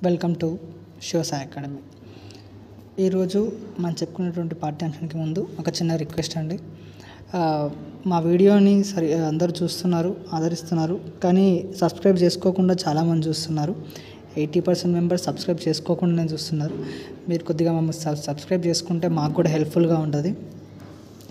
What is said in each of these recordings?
Welcome to Shiva Sai academy. ఈరోజు మనం చెప్పుకునేటువంటి పాఠ్యాంశానికి ముందు ఒక చిన్న రిక్వెస్ట్ అండి. మా వీడియోని అందరూ చూస్తున్నారు, ఆదరిస్తున్నారు, కానీ సబ్స్క్రైబ్ చేసుకోకుండా చాలామంది చూస్తున్నారు. 80% మెంబర్స్ సబ్స్క్రైబ్ చేసుకోకుండానే చూస్తున్నారు. మీరు కొద్దిగా మమ్మల్ని సబ్స్క్రైబ్ చేసుకుంటే మాకు కూడా హెల్ప్ఫుల్గా ఉంటుంది.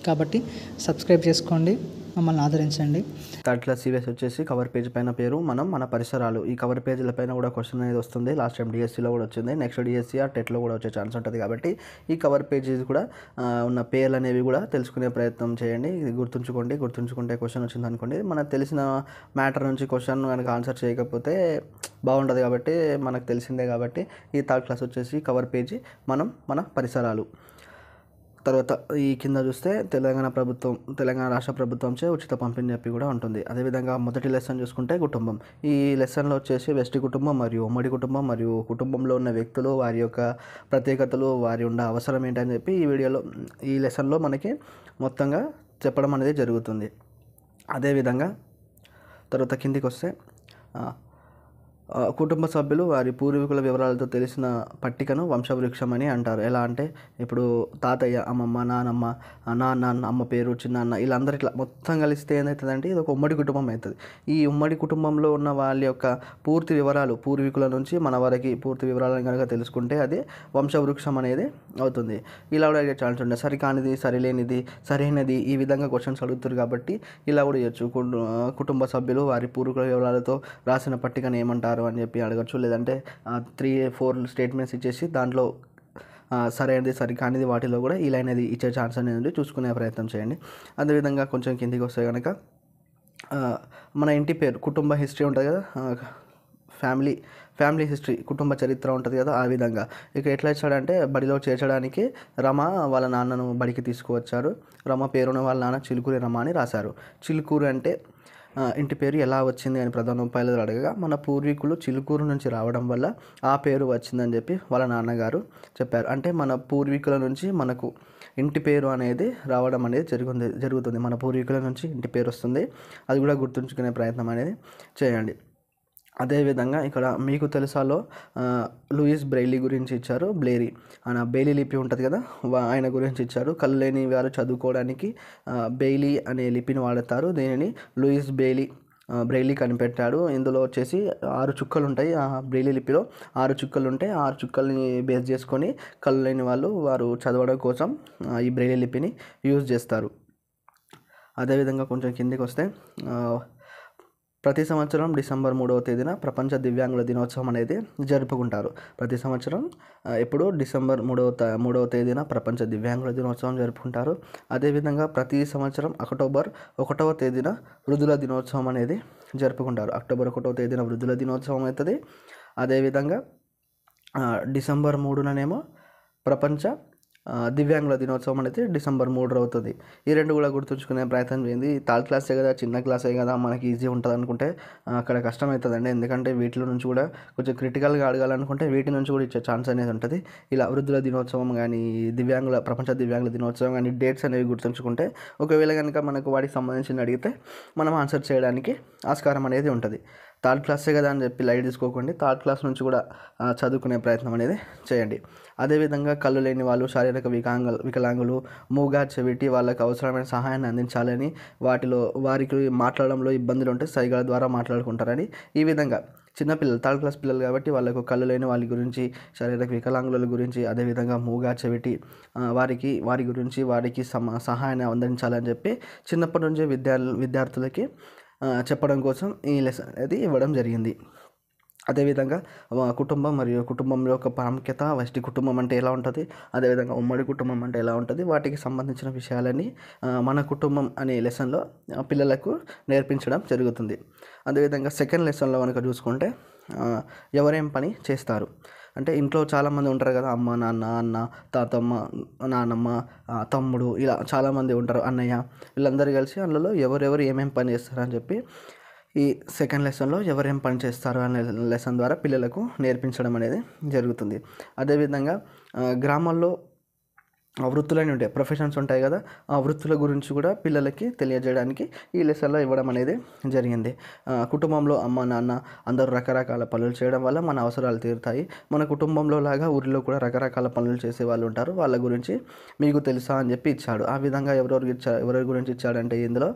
కాబట్టి సబ్స్క్రైబ్ చేసుకోండి, మమ్మల్ని ఆదరించండి. థర్డ్ క్లాస్ సివిఎస్ వచ్చేసి కవర్ పేజ్ పైన పేరు మన పరిసరాలు. ఈ కవర్ పేజీల పైన కూడా క్వశ్చన్ అనేది వస్తుంది. లాస్ట్ టైం డిఎస్సిలో కూడా వచ్చింది. నెక్స్ట్ డిఎస్సి టెట్లో కూడా వచ్చే ఛాన్స్ ఉంటుంది. కాబట్టి ఈ కవర్ పేజెస్ కూడా ఉన్న పేర్లు అనేవి కూడా తెలుసుకునే ప్రయత్నం చేయండి. ఇది గుర్తుంచుకుంటే క్వశ్చన్ వచ్చింది అనుకోండి, మనకు తెలిసిన మ్యాటర్ నుంచి క్వశ్చన్ కనుక ఆన్సర్ చేయకపోతే బాగుంటుంది. కాబట్టి మనకు తెలిసిందే. కాబట్టి ఈ థర్డ్ క్లాస్ వచ్చేసి కవర్ పేజీ మన పరిసరాలు. తర్వాత ఈ కింద చూస్తే తెలంగాణ రాష్ట్ర ప్రభుత్వంచే ఉచిత పంపిణీ చెప్పి కూడా ఉంటుంది. అదేవిధంగా మొదటి లెసన్ చూసుకుంటే కుటుంబం. ఈ లెసన్లో వచ్చేసి వెస్టి కుటుంబం మరియు ఉమ్మడి కుటుంబం మరియు కుటుంబంలో ఉన్న వ్యక్తులు, వారి యొక్క ప్రత్యేకతలు, వారి ఉన్న అవసరం ఏంటని చెప్పి ఈ లెసన్లో మనకి మొత్తంగా చెప్పడం అనేది జరుగుతుంది. అదేవిధంగా తర్వాత కిందికి వస్తే కుటుంబ సభ్యులు వారి పూర్వీకుల వివరాలతో తెలిసిన పట్టికను వంశవృక్షం అని అంటారు. ఎలా అంటే ఇప్పుడు తాతయ్య, అమ్మమ్మ, నానమ్మ, నాన్న, అమ్మ పేరు, చిన్నాన్న, వీళ్ళందరూ ఇట్లా మొత్తం కలిస్తే ఏమవుతుందంటే ఇది ఒక ఉమ్మడి కుటుంబం అవుతుంది. ఈ ఉమ్మడి కుటుంబంలో ఉన్న వాళ్ళ యొక్క పూర్తి వివరాలు, పూర్వీకుల నుంచి మన వరకు పూర్తి వివరాలను కనుక తెలుసుకుంటే అది వంశవృక్షం అనేది అవుతుంది. ఇలా కూడా అడిగే ఛాన్స్ ఉంటుంది. సరికానిది, సరిలేనిది, సరైనది, ఈ విధంగా క్వశ్చన్స్ అడుగుతారు. కాబట్టి ఇలా కూడా చేయొచ్చు. కుటుంబ సభ్యులు వారి పూర్వీకుల వివరాలతో రాసిన పట్టికను ఏమంటారు అని చెప్పి అడగచ్చు. లేదంటే 3-4 స్టేట్మెంట్స్ ఇచ్చేసి దాంట్లో సరైనది, సరికానిది వాటిలో కూడా ఈ లైన్ అనేది ఇచ్చే ఛాన్స్ అనేది చూసుకునే ప్రయత్నం చేయండి. అదేవిధంగా కొంచెం కిందికి వస్తే కనుక మన ఇంటి పేరు, కుటుంబ హిస్టరీ ఉంటుంది కదా, ఫ్యామిలీ హిస్టరీ, కుటుంబ చరిత్ర ఉంటుంది కదా. ఆ విధంగా ఇక ఎట్లా ఇచ్చాడంటే బడిలో చేర్చడానికి రమ వాళ్ళ నాన్నను బడికి తీసుకువచ్చారు. రమ పేరున వాళ్ళ నాన్న చిలుకూరి రమ అని రాశారు. చిలుకూరు అంటే ఇంటి పేరు ఎలా వచ్చింది అని ప్రధానోపాధ్యాయులు అడగగా మన పూర్వీకులు చిలుకూరు నుంచి రావడం వల్ల ఆ పేరు వచ్చిందని చెప్పి వాళ్ళ నాన్నగారు చెప్పారు. అంటే మన పూర్వీకుల నుంచి మనకు ఇంటి పేరు అనేది రావడం అనేది జరుగుతుంది. మన పూర్వీకుల నుంచి ఇంటి పేరు వస్తుంది. అది కూడా గుర్తుంచుకునే ప్రయత్నం అనేది చేయండి. అదేవిధంగా ఇక్కడ మీకు తెలుసాలో లూయిస్ బ్రెయిలీ గురించి ఇచ్చారు. ఆయన బెయిలీ లిపి ఉంటుంది కదా, ఆయన గురించి ఇచ్చారు. కళ్ళు లేని వారు చదువుకోవడానికి బెయిలీ అనే లిపిని వాడతారు. దీనిని లూయిస్ బ్రెయిలీ కనిపెట్టాడు. ఇందులో వచ్చేసి 6 చుక్కలు ఉంటాయి. ఆ బ్రెయిలీ లిపిలో 6 చుక్కలు ఉంటాయి. 6 చుక్కల్ని బేస్ చేసుకొని కళ్ళు లేని వారు చదవడం కోసం ఈ బ్రెయిలీ లిపిని యూజ్ చేస్తారు. అదేవిధంగా కొంచెం కిందికి వస్తే ప్రతి సంవత్సరం డిసెంబర్ 3వ తేదీన ప్రపంచ దివ్యాంగుల దినోత్సవం అనేది జరుపుకుంటారు. ప్రతి సంవత్సరం ఎప్పుడు డిసెంబర్ 3వ తేదీన ప్రపంచ దివ్యాంగుల దినోత్సవం జరుపుకుంటారు. అదేవిధంగా ప్రతి సంవత్సరం అక్టోబర్ 1వ తేదీన వృద్ధుల దినోత్సవం అనేది జరుపుకుంటారు. అక్టోబర్ 1వ తేదీన వృద్ధుల దినోత్సవం అవుతుంది. అదేవిధంగా డిసెంబర్ 3నేమో ప్రపంచ దివ్యాంగుల దినోత్సవం అనేది డిసెంబర్ 3 అవుతుంది. ఈ రెండు కూడా గుర్తుంచుకునే ప్రయత్నం చేయండి. థర్డ్ క్లాసే కదా, చిన్న క్లాసే కదా, మనకి ఈజీ ఉంటుంది అనుకుంటే అక్కడ కష్టమవుతుందండి. ఎందుకంటే వీటిలో నుంచి కూడా కొంచెం క్రిటికల్గా అడగాలనుకుంటే వీటి నుంచి కూడా ఇచ్చే ఛాన్స్ అనేది ఉంటుంది. ఇలా వృద్ధుల దినోత్సవం కానీ, ప్రపంచ దివ్యాంగుల దినోత్సవం కానీ డేట్స్ అనేవి గుర్తుంచుకుంటే ఒకవేళ కనుక మనకు వాటికి సంబంధించిన అడిగితే మనం ఆన్సర్ చేయడానికి ఆస్కారం అనేది ఉంటుంది. థర్డ్ క్లాసే కదా అని చెప్పి లైట్ తీసుకోకండి. థర్డ్ క్లాస్ నుంచి కూడా చదువుకునే ప్రయత్నం అనేది చేయండి. అదేవిధంగా కళ్ళు లేని వాళ్ళు, శారీరక వికలాంగులు, మూగా, చెవిటి వాళ్ళకి అవసరమైన సహాయాన్ని అందించాలని, వారికి మాట్లాడడంలో ఇబ్బందులు ఉంటే సైగల ద్వారా మాట్లాడుకుంటారని, ఈ విధంగా చిన్నపిల్లలు, థర్డ్ క్లాస్ పిల్లలు కాబట్టి వాళ్ళకు కళ్ళు లేని వాళ్ళ గురించి, శారీరక వికలాంగుల గురించి, అదేవిధంగా మూగా, చెవిటి వారి గురించి వారికి సహాయాన్ని అందించాలని చెప్పి చిన్నప్పటి నుంచి విద్యార్థులకి చెప్పడం కోసం ఈ లెసన్ అనేది ఇవ్వడం జరిగింది. అదేవిధంగా కుటుంబం మరియు కుటుంబంలో యొక్క ప్రాముఖ్యత, వెస్టి కుటుంబం అంటే ఎలా ఉంటుంది, అదేవిధంగా ఉమ్మడి కుటుంబం అంటే ఎలా ఉంటుంది, వాటికి సంబంధించిన విషయాలన్నీ మన కుటుంబం అనే లెసన్లో పిల్లలకు నేర్పించడం జరుగుతుంది. అదేవిధంగా సెకండ్ లెసన్లో కనుక చూసుకుంటే ఎవరేం పని చేస్తారు అంటే ఇంట్లో చాలామంది ఉంటారు కదా, అమ్మ, నాన్న, అన్న, తాతమ్మ, నానమ్మ, తమ్ముడు, ఇలా చాలామంది ఉంటారు, అన్నయ్య, వీళ్ళందరూ కలిసి అందులో ఎవరెవరు ఏమేమి పని చేస్తారని చెప్పి ఈ సెకండ్ లెసన్లో ఎవరేం పని చేస్తారు అనే లెసన్ ద్వారా పిల్లలకు నేర్పించడం అనేది జరుగుతుంది. అదేవిధంగా గ్రామాల్లో వృత్తులని ఉంటాయి, ప్రొఫెషన్స్ ఉంటాయి కదా, ఆ వృత్తుల గురించి కూడా పిల్లలకి తెలియజేయడానికి ఈ లెసన్లో ఇవ్వడం అనేది జరిగింది. కుటుంబంలో అమ్మ నాన్న అందరూ రకరకాల పనులు చేయడం వల్ల మన అవసరాలు తీరుతాయి. మన కుటుంబంలో లాగా ఊరిలో కూడా రకరకాల పనులు చేసే వాళ్ళు ఉంటారు, వాళ్ళ గురించి మీకు తెలుసా అని చెప్పి ఇచ్చాడు. ఆ విధంగా ఎవరి గురించి ఇచ్చాడంటే ఇందులో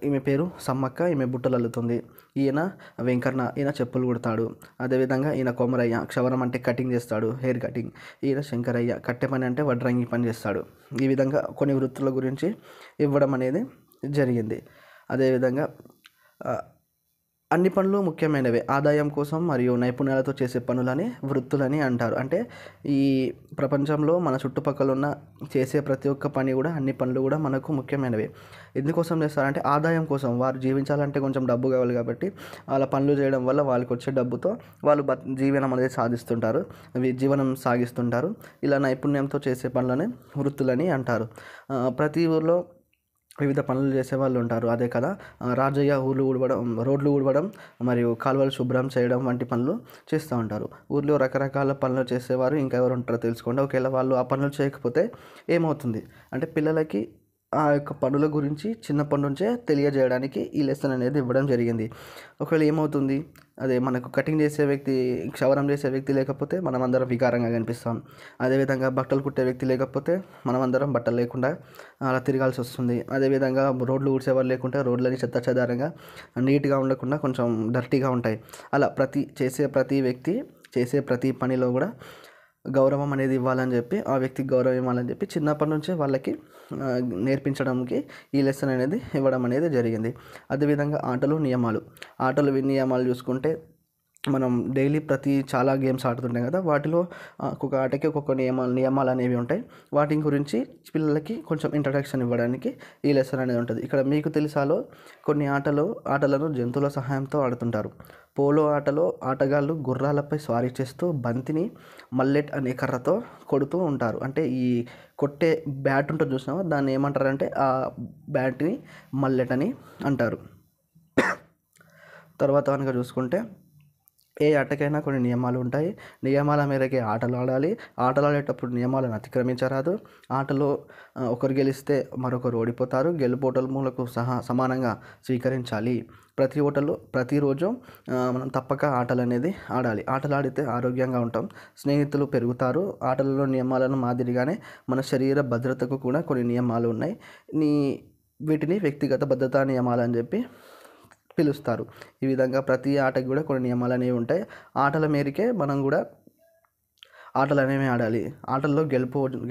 ఈమె పేరు సమ్మక్క, ఈమె బుట్టలు అల్లుతుంది. ఈయన వెంకన్న, ఈయన చెప్పులు కుడతాడు. అదేవిధంగా ఈయన కొమరయ్య, క్షవరం అంటే కటింగ్ చేస్తాడు, హెయిర్ కటింగ్. ఈయన శంకరయ్య, కట్టె పని అంటే వడ్రంగి పని చేస్తాడు. ఈ విధంగా కొన్ని వృత్తుల గురించి ఇవ్వడం అనేది జరిగింది. అదేవిధంగా అన్ని పనులు ముఖ్యమైనవే, ఆదాయం కోసం మరియు నైపుణ్యాలతో చేసే పనులని వృత్తులని అంటారు. అంటే ఈ ప్రపంచంలో మన చుట్టుపక్కల ఉన్న చేసే ప్రతి ఒక్క పని కూడా, అన్ని పనులు కూడా మనకు ముఖ్యమైనవి. ఎందుకోసం చేస్తారంటే ఆదాయం కోసం. వారు జీవించాలంటే కొంచెం డబ్బు కావాలి కాబట్టి వాళ్ళ పనులు చేయడం వల్ల వాళ్ళకి వచ్చే డబ్బుతో వాళ్ళు జీవనం అనేది జీవనం సాగిస్తుంటారు. ఇలా నైపుణ్యంతో చేసే పనులని వృత్తులని అంటారు. ప్రతి ఊర్లో వివిధ పనులు చేసేవాళ్ళు ఉంటారు. అదే కదా రాజయ్య రోడ్లు ఊడవడం మరియు కాలువలు శుభ్రం చేయడం వంటి పనులు చేస్తూ ఉంటారు. ఊర్లో రకరకాల పనులు చేసేవారు ఇంకా ఎవరు ఉంటారో తెలుసుకోండి. ఒకవేళ వాళ్ళు ఆ పనులు చేయకపోతే ఏమవుతుంది అంటే పిల్లలకి ఆ యొక్క పనుల గురించి చిన్నప్పటి నుంచే తెలియజేయడానికి ఈ లెసన్ అనేది ఇవ్వడం జరిగింది. ఒకవేళ ఏమవుతుంది, అదే మనకు కటింగ్ చేసే వ్యక్తి, క్షవరం చేసే వ్యక్తి లేకపోతే మనం అందరం వికారంగా కనిపిస్తాం. అదేవిధంగా బట్టలు కుట్టే వ్యక్తి లేకపోతే మనం అందరం బట్టలు లేకుండా అలా తిరగాల్సి వస్తుంది. అదేవిధంగా రోడ్లు ఊడ్చేవారు లేకుంటే రోడ్లని చెదారంగా నీట్గా ఉండకుండా కొంచెం డర్టీగా ఉంటాయి. అలా ప్రతి వ్యక్తి చేసే ప్రతి పనిలో కూడా గౌరవం అనేది ఇవ్వాలని చెప్పి, ఆ వ్యక్తికి గౌరవం ఇవ్వాలని చెప్పి చిన్నప్పటి నుంచే వాళ్ళకి నేర్పించడానికి ఈ లెసన్ అనేది ఇవ్వడం అనేది జరిగింది. అదేవిధంగా ఆటలు నియమాలు చూసుకుంటే మనం డైలీ చాలా గేమ్స్ ఆడుతుంటాం కదా, వాటిలో ఒక్కొక్క ఆటకి ఒక్కొక్క నియమాలు అనేవి ఉంటాయి. వాటి గురించి పిల్లలకి కొంచెం ఇంట్రడక్షన్ ఇవ్వడానికి ఈ లెసన్ అనేది ఉంటుంది. ఇక్కడ మీకు తెలుసాలో కొన్ని ఆటలను జంతువుల సహాయంతో ఆడుతుంటారు. పోలో ఆటలో ఆటగాళ్ళు గుర్రాలపై స్వారీ చేస్తూ బంతిని మల్లెట్ అనే కర్రతో కొడుతూ ఉంటారు. అంటే ఈ కొట్టే బ్యాట్ ఉంటుంది చూసినామా, దాన్ని ఏమంటారంటే ఆ బ్యాట్ని మల్లెట్ అని అంటారు. తర్వాత కనుక చూసుకుంటే ఏ ఆటకైనా కొన్ని నియమాలు ఉంటాయి. నియమాల మేరకే ఆటలు ఆడాలి. ఆటలు ఆడేటప్పుడు నియమాలను అతిక్రమించరాదు. ఆటలో ఒకరు గెలిస్తే మరొకరు ఓడిపోతారు. గెలుపోటములకు సమానంగా స్వీకరించాలి. ప్రతిరోజు మనం తప్పక ఆటలు అనేది ఆడాలి. ఆటలు ఆడితే ఆరోగ్యంగా ఉంటాం, స్నేహితులు పెరుగుతారు. ఆటలలో నియమాలను మాదిరిగానే మన శరీర భద్రతకు కూడా కొన్ని నియమాలు ఉన్నాయి. వీటిని వ్యక్తిగత భద్రతా నియమాలు అని చెప్పి పిలుస్తారు. ఈ విధంగా ప్రతి ఆటకి కూడా కొన్ని నియమాలు అనేవి ఉంటాయి. ఆటల మేరకే మనం కూడా ఆటలు అనేవి ఆడాలి. ఆటల్లో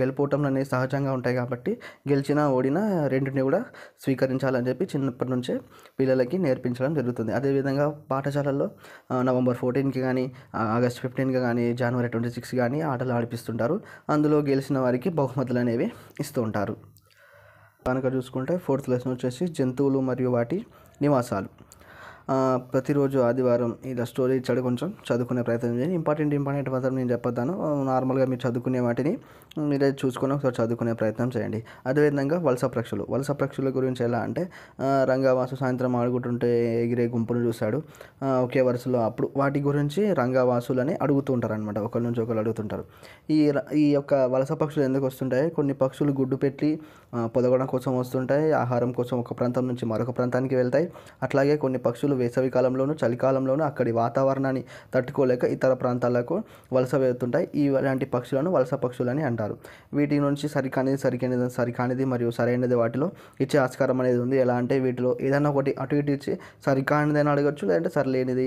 గెలుపోవటం అనేవి సహజంగా ఉంటాయి కాబట్టి గెలిచినా ఓడినా రెండింటిని కూడా స్వీకరించాలని చెప్పి చిన్నప్పటి నుంచే పిల్లలకి నేర్పించడం జరుగుతుంది. అదేవిధంగా పాఠశాలల్లో November 14కి కానీ, August 15కి కానీ, January 26కి కానీ ఆటలు ఆడిపిస్తుంటారు. అందులో గెలిచిన వారికి బహుమతులు అనేవి ఇస్తూ ఉంటారు. కనుక చూసుకుంటే 4th లెసన్ వచ్చేసి జంతువులు మరియు వాటి నివాసాలు. ప్రతిరోజు ఆదివారం ఇలా స్టోరీ ఇచ్చాడు, కొంచెం చదువుకునే ప్రయత్నం చేయండి. ఇంపార్టెంట్ మాత్రం నేను చెప్పొద్దాను. నార్మల్గా మీరు చదువుకునే వాటిని మీరే చూసుకొని ఒకసారి చదువుకునే ప్రయత్నం చేయండి. అదేవిధంగా వలస పక్షుల గురించి ఎలా అంటే రంగవాసు సాయంత్రం ఆడుకుంటుంటే ఎగిరే గుంపును చూశాడు ఒకే వరుసలో. అప్పుడు వాటి గురించి రంగవాసులని అడుగుతూ ఉంటారు అనమాట, ఒకరి నుంచి ఒకరు అడుగుతుంటారు. ఈ యొక్క వలస పక్షులు ఎందుకు వస్తుంటాయి? కొన్ని పక్షులు గుడ్డు పెట్టి పొదగడం కోసం వస్తుంటాయి, ఆహారం కోసం ఒక ప్రాంతం నుంచి మరొక ప్రాంతానికి వెళ్తాయి. అట్లాగే కొన్ని పక్షులు వేసవి కాలంలోనూ చలికాలంలోనూ అక్కడి వాతావరణాన్ని తట్టుకోలేక ఇతర ప్రాంతాలకు వలస వెళ్తుంటాయి. ఇలాంటి పక్షులను వలస పక్షులని అంటారు. వీటి నుంచి సరికానిది మరియు సరైనది వాటిలో ఇచ్చే ఆస్కారం అనేది ఉంది. ఎలా అంటే వీటిలో ఏదైనా ఒకటి అటు ఇటు ఇచ్చి సరికానిది అని అడగచ్చు, లేదంటే సరిలేనిది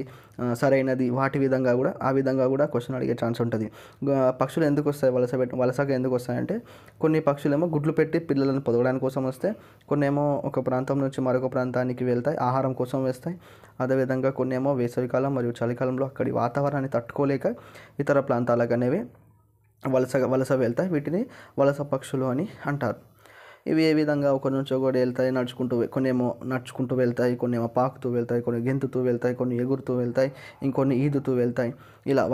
సరైనది ఆ విధంగా కూడా క్వశ్చన్ అడిగే ఛాన్స్ ఉంటుంది. పక్షులు ఎందుకు వస్తాయి వలసగా ఎందుకు వస్తాయంటే కొన్ని పక్షులేమో గుడ్లు పెట్టి పిల్లలను పొదగడానికి కోసం వస్తే, కొన్ని ఏమో ఒక ప్రాంతం నుంచి మరొక ప్రాంతానికి వెళ్తాయి, ఆహారం కోసం వేస్తాయి. అదేవిధంగా కొన్ని ఏమో వేసవికాలం మరియు చలికాలంలో అక్కడి వాతావరణాన్ని తట్టుకోలేక ఇతర ప్రాంతాలకు అనేవి వలస వెళ్తాయి. వీటిని వలస పక్షులు అని అంటారు. ఇవి ఏ విధంగా ఒకరి నుంచి ఒకటి వెళ్తాయి, కొన్ని ఏమో నడుచుకుంటూ వెళ్తాయి, కొన్ని ఏమో పాకుతూ వెళ్తాయి, కొన్ని గెంతుతూ వెళ్తాయి, కొన్ని ఎగురుతూ వెళ్తాయి, ఇంకొన్ని ఈదుతూ వెళ్తాయి. ఇలా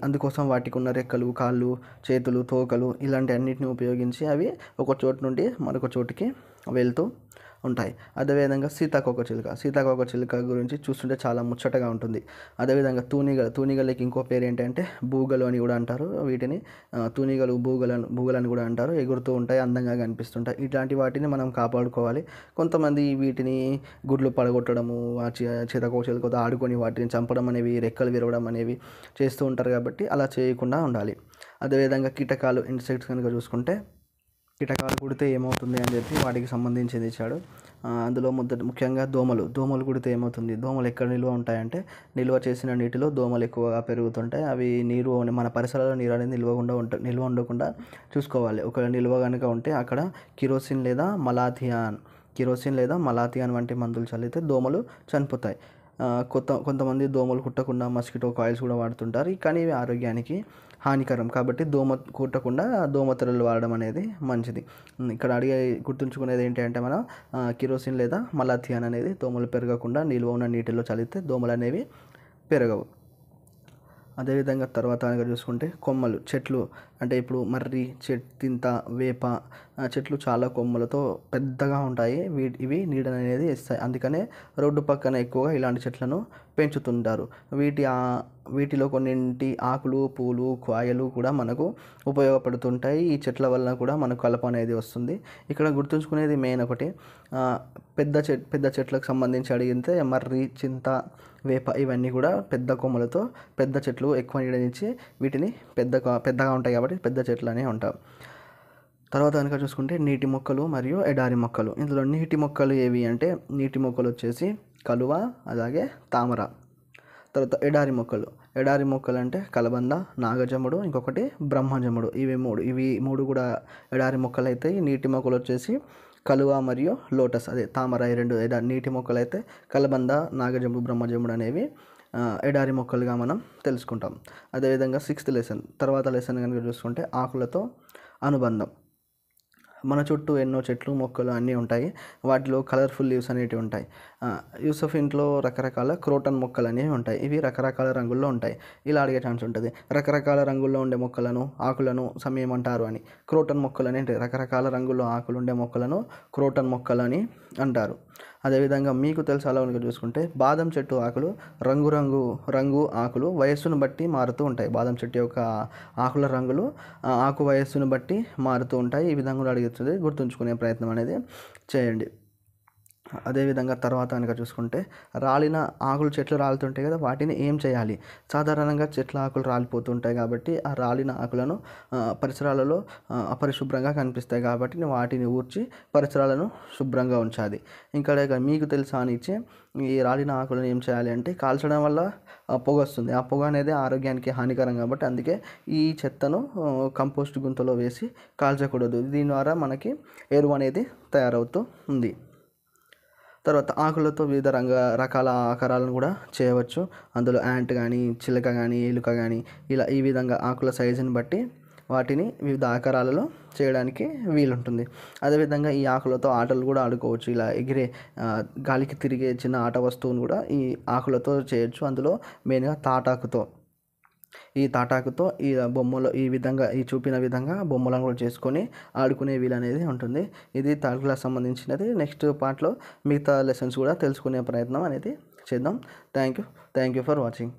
అందుకోసం వాటికి ఉన్న రెక్కలు, కాళ్ళు, చేతులు, తోకలు ఇలాంటి అన్నిటిని ఉపయోగించి అవి ఒక చోటు నుండి మరొక చోటుకి వెళ్తూ ఉంటాయి. అదేవిధంగా సీతాకోక చిలుక గురించి చూస్తుంటే చాలా ముచ్చటగా ఉంటుంది. అదేవిధంగా తూనిగలకి ఇంకో పేరు ఏంటంటే బూగలు అని కూడా అంటారు. వీటిని తూనిగలు బూగలని కూడా అంటారు. ఎగురుతూ ఉంటాయి, అందంగా కనిపిస్తుంటాయి. ఇట్లాంటి వాటిని మనం కాపాడుకోవాలి. కొంతమంది వీటిని గుడ్లు పడగొట్టడము, సీతాకోక చిలుకతో ఆడుకొని వాటిని చంపడం అనేవి, రెక్కలు విరవడం అనేవి చేస్తూ ఉంటారు. కాబట్టి అలా చేయకుండా ఉండాలి. అదేవిధంగా కీటకాలు, ఇన్సెక్ట్స్ కనుక చూసుకుంటే కీటకాలు కుడితే ఏమవుతుంది అని చెప్పి వాటికి సంబంధించింది ఇచ్చాడు. అందులో ముఖ్యంగా దోమలు కుడితే ఏమవుతుంది, దోమలు ఎక్కడ నిల్వ ఉంటాయంటే నిల్వ చేసిన నీటిలో దోమలు ఎక్కువగా పెరుగుతుంటాయి. అవి మన పరిసరాల్లో నీరు అనేది నిల్వ ఉండకుండా చూసుకోవాలి. ఒకవేళ నిల్వ కనుక ఉంటే అక్కడ కిరోసిన్ లేదా మలాథియాన్ వంటి మందులు చల్లితే దోమలు చనిపోతాయి. కొంతమంది దోమలు కుట్టకుండా మస్కిటో కాయిల్స్ కూడా వాడుతుంటారు. కానీ ఇవి ఆరోగ్యానికి హానికరం. కాబట్టి దోమ కుట్టకుండా దోమతెరలు వాడడం అనేది మంచిది. ఇక్కడ గుర్తుంచుకునేది ఏంటి అంటే మనం కిరోసిన్ లేదా మలాథియాన్ అనేది దోమలు పెరగకుండా నిల్వ ఉన్న నీటిలో చల్లితే దోమలు అనేవి పెరగవు. అదేవిధంగా తర్వాత కనుక చూసుకుంటే చెట్లు అంటే ఇప్పుడు మర్రి, తింత, వేప చెట్లు చాలా కొమ్మలతో పెద్దగా ఉంటాయి. ఇవి నీడను అనేది ఇస్తాయి. అందుకనే రోడ్డు పక్కన ఎక్కువగా ఇలాంటి చెట్లను పెంచుతుంటారు. వీటిలో కొన్నింటి ఆకులు, పూలు, కాయలు కూడా మనకు ఉపయోగపడుతుంటాయి. ఈ చెట్ల వలన కూడా మనకు కలప అనేది వస్తుంది. ఇక్కడ గుర్తుంచుకునేది మెయిన్ ఒకటి, పెద్ద చెట్లకు సంబంధించి అడిగితే మర్రి, చింత, వేప ఇవన్నీ కూడా పెద్ద కొమ్మలతో పెద్ద చెట్లు ఎక్కువ నీడనిచ్చి వీటిని పెద్దగా ఉంటాయి కాబట్టి పెద్ద చెట్లు అనే ఉంటాయి. తర్వాత కనుక చూసుకుంటే నీటి మొక్కలు మరియు ఎడారి మొక్కలు. ఇందులో నీటి మొక్కలు ఏవి అంటే నీటి మొక్కలు వచ్చేసి కలువ, అలాగే తామర. తర్వాత ఎడారి మొక్కలు అంటే కలబంద, నాగజముడు, ఇంకొకటి బ్రహ్మజముడు. ఇవి మూడు కూడా ఎడారి మొక్కలు అయితే, నీటి మొక్కలు వచ్చేసి కలువ మరియు లోటస్, అదే తామర. ఈ రెండు నీటి మొక్కలు అయితే కలబంద, నాగజముడు, బ్రహ్మజముడు అనేవి ఎడారి మొక్కలుగా మనం తెలుసుకుంటాం. అదేవిధంగా 6th లెసన్ కనుక చూసుకుంటే ఆకులతో అనుబంధం. మన చుట్టూ ఎన్నో చెట్లు, మొక్కలు అన్నీ ఉంటాయి. వాటిలో కలర్ఫుల్ లీవ్స్ అనేటివి ఉంటాయి. యూసఫ్ ఇంట్లో రకరకాల క్రోటన్ మొక్కలు అనేవి ఉంటాయి. ఇవి రకరకాల రంగుల్లో ఉంటాయి. ఇలా అడిగే ఛాన్స్ ఉంటుంది, రకరకాల రంగుల్లో ఉండే ఆకులను ఏమంటారు అని. క్రోటన్ మొక్కలు అని ఉంటాయి. రకరకాల రంగుల్లో ఆకులు ఉండే మొక్కలను క్రోటన్ మొక్కలు అని అంటారు. అదేవిధంగా మీకు తెలుసు అలా కనుక చూసుకుంటే బాదం చెట్టు ఆకులు రంగు ఆకులు వయస్సును బట్టి మారుతూ ఉంటాయి. బాదం చెట్టు యొక్క ఆకుల రంగులు ఆకు వయస్సును బట్టి మారుతూ ఉంటాయి. ఈ విధంగా కూడా అడుగుతుంది. గుర్తుంచుకునే ప్రయత్నం అనేది చేయండి. అదేవిధంగా తర్వాత కనుక చూసుకుంటే రాలిన ఆకులు, చెట్లు రాలుతుంటాయి కదా, వాటిని ఏం చేయాలి? సాధారణంగా చెట్ల ఆకులు రాలిపోతుంటాయి కాబట్టి ఆ రాలిన ఆకులను పరిసరాలలో అపరిశుభ్రంగా కనిపిస్తాయి కాబట్టి వాటిని ఊడ్చి పరిసరాలను శుభ్రంగా ఉంచాలి. ఇంకా మీకు తెలుసా అని ఇచ్చే ఈ రాలిన ఆకులను ఏం చేయాలి అంటే కాల్చడం వల్ల పొగ వస్తుంది. ఆ పొగ అనేది ఆరోగ్యానికి హానికరం కాబట్టి అందుకే ఈ చెత్తను కంపోస్ట్ గుంతలో వేసి కాల్చకూడదు. దీని ద్వారా మనకి ఎరువు అనేది తయారవుతూ ఉంది. తర్వాత ఆకులతో వివిధ రకాల ఆకారాలను కూడా చేయవచ్చు. అందులో యాంట్ కానీ, చిలక కానీ, ఎలుక కానీ ఈ విధంగా ఆకుల సైజుని బట్టి వాటిని వివిధ ఆకారాలలో చేయడానికి వీలుంటుంది. అదేవిధంగా ఈ ఆకులతో ఆటలు కూడా ఆడుకోవచ్చు. ఇలా ఎగిరే గాలికి తిరిగే చిన్న ఆట వస్తువును కూడా ఈ ఆకులతో చేయొచ్చు. అందులో మెయిన్గా తాటాకుతో ఈ బొమ్మలు ఈ చూపిన విధంగా బొమ్మలను కూడా చేసుకొని ఆడుకునే వీలు అనేది ఉంటుంది. ఇది థర్డ్ క్లాస్ సంబంధించినది. నెక్స్ట్ పార్ట్లో మిగతా లెసన్స్ కూడా తెలుసుకునే ప్రయత్నం అనేది చేద్దాం. Thank you for watching.